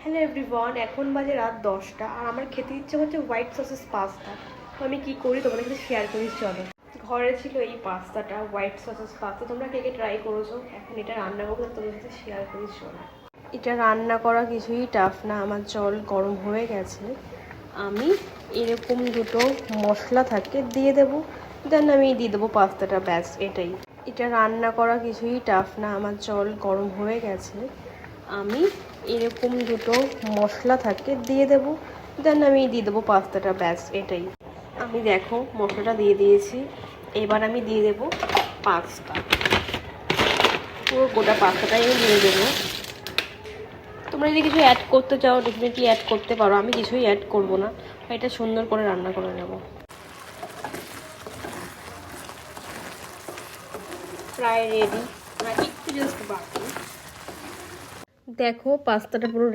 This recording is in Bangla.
হ্যালো এভরিওয়ান, এখন বাজে রাত 10টা আর আমার খেতে ইচ্ছে হচ্ছে হোয়াইট সসেস পাস্তা। তো আমি কি করি তোমাদের সাথে শেয়ার করি, চলো। ঘরে ছিল এই পাস্তাটা, হোয়াইট সসেস পাস্তা। তোমরা কে কে ট্রাই করেছো? এখন এটা রান্না করবো, তোমাদের সাথে শেয়ার করি, চলো। এটা রান্না করা কিছুই টাফ না। আমার জল গরম হয়ে গেছে, আমি এরকম দুটো মশলা থাকে দিয়ে দেবো, দেন আমি দিয়ে দেবো পাস্তাটা, ব্যাস এটাই। এটা রান্না করা কিছুই টাফ না। আমার জল গরম হয়ে গেছে, আমি এরকম দুটো মশলা থাকে দিয়ে দেবো, দেন আমি দিয়ে দেবো পাস্তাটা, ব্যাস এটাই। আমি দেখো মশলাটা দিয়ে দিয়েছি, এবার আমি দিয়ে দেবো পাস্তা, পুরো গোটা পাস্তাটাই আমি দিয়ে দেবো। তোমরা যদি কিছু অ্যাড করতে চাও ডেফিনেটলি অ্যাড করতে পারো, আমি কিছুই অ্যাড করব না, এটা সুন্দর করে রান্না করে নেব। প্রায় রেডি, একটু জাস্ট বাকি। দেখো পাস্তাটা পুরো